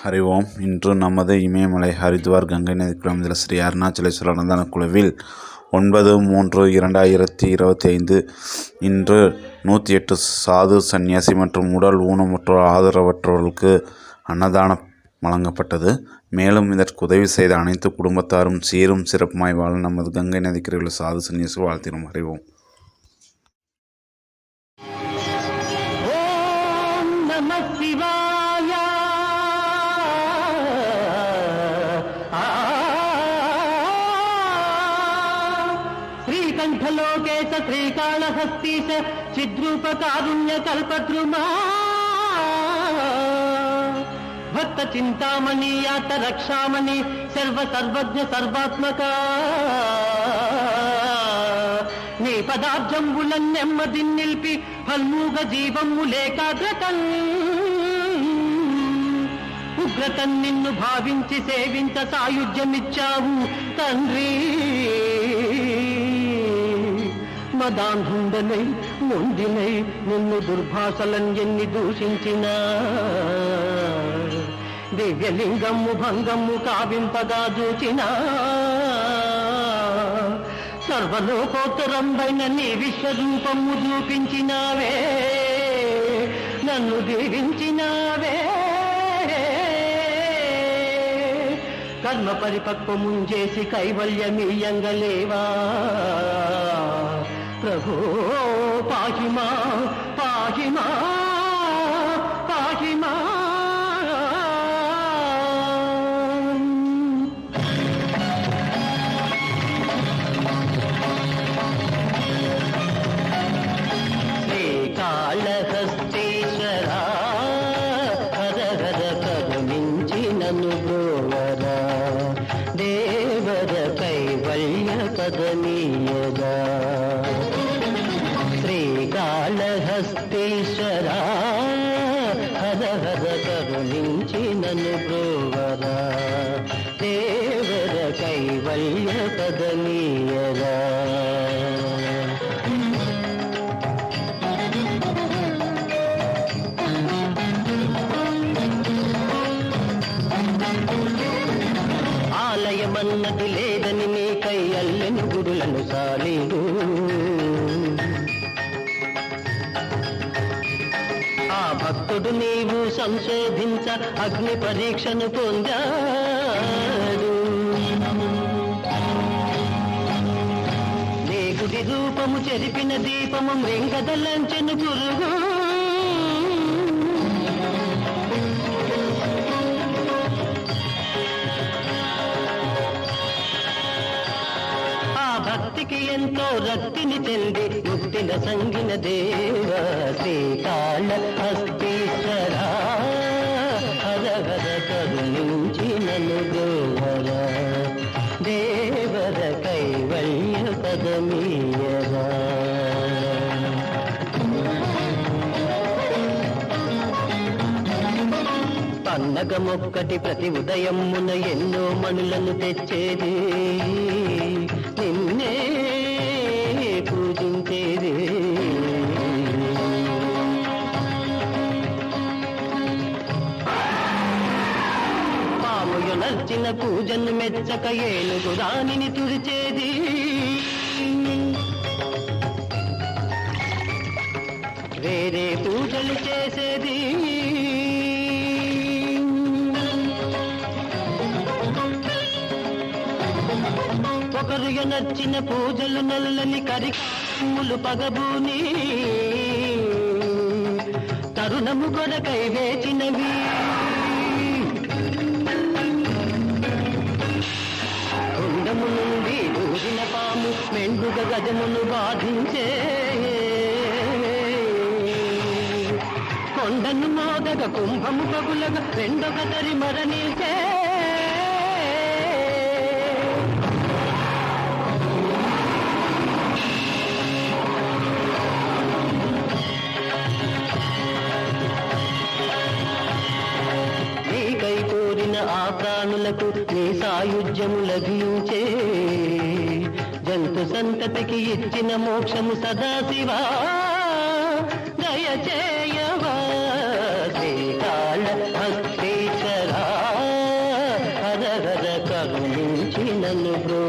ஹரி ஓம். இன்று நமது இமயமலை ஹரித்வார் கங்கை நதி குளத்தில் ஸ்ரீ அருணாச்சலேஸ்வரர் அன்னதான குழுவில் 9/3/2025 இன்று 108 சாது சந்நியாசி மற்றும் உடல் ஊனமுற்றோர் ஆதரவற்றவர்களுக்கு அன்னதானம் வழங்கப்பட்டது. மேலும் இதற்கு உதவி செய்த அனைத்து குடும்பத்தாரும் சீரும் சிறப்புமாய் வாழ நமது கங்கை நதிக்கரையில் சாது சந்நியாசி வாழ்த்தினோம். ஹரி ஓம். శ్రీకంఠలోకేశ శ్రీకాళహస్తీశ చిద్రూపకారుణ్య కల్పద్రుమా భక్త చింతామణి యాత రక్షామణి సర్వజ్ఞ సర్వాత్మక నీ పదార్థంబులన్ నెమ్మది నిలిపి ఫల్మూగ జీవములేకాగ్రతన్ ఉగ్రతన్ నిన్ను భావించి సేవించ సాయుధ్యమిచ్చావు తండ్రి. మదాంధుండనై మొండినై నిన్ను దుర్భాషలను ఎన్ని దూషించినా దివ్యలింగము భంగము కావింపగా చూచినా సర్వలోకోత్తరంబైన నీ విశ్వరూపము చూపించినావే, నన్ను దీవించినావే. కర్మ పరిపక్వము చేసి కైవల్యమీయంగలేవా ప్రభో పాహిమా పాహిమా పాహిమా. శ్రీకాళహస్తీశ్వరా హర హర కరుణించి నన్ను బ్రోవరా, దేవర కైవల్య కదనీయగా. శ్రీకాళహస్తీశ్వరా హర హర కరుణించి నన్ను బ్రోవరా, దేవర కైవల్య కదనీయగా. ఆలయమన్నది లేదని నీకై అల్లెను గుడులను సాలీడు, ఆ భక్తుడు నీవు సంశోధించ అగ్ని పరీక్షను పొందాడు. నీ గుడి రూపము చెరిపిన దీపము మృంగదలంచెను పురుగు, భక్తికి ఎంతో రక్తిని చెంది ముక్తిన సంగిన దేవ. శ్రీకాళహస్తీశ్వరా హర హర కరుణించి నన్ను గోవరా, దేవర కైవల్య పదమీయరా. పన్నగమొక్కటి ప్రతి ఉదయమున ఎన్నో మణులను తెచ్చేది, నిన్నే పూజించేది. పాముయు నర్చిన పూజను మెచ్చక ఏనుగు రాణిని తుడిచేది, వేరే పూజలు చేసేది. ఒకరు నచ్చిన పూజలు నల్లని కరికమ్ములు పగబూని తరుణము కొరకై వేచినవి. కుండము నుండి దూరిన పాము మెండుగ గజమును బాధించే, కొండను మోదగ కుంభము పగులగా రెండొక తరి మరణించే. ఆ ప్రాణులకు నీ సాయుధ్యము లభించే, జంతు సంతతికి ఇచ్చిన మోక్షము సదాశివా దయచేయవా. శ్రీకాళహస్తీశ్వరా నన్ను బ్రో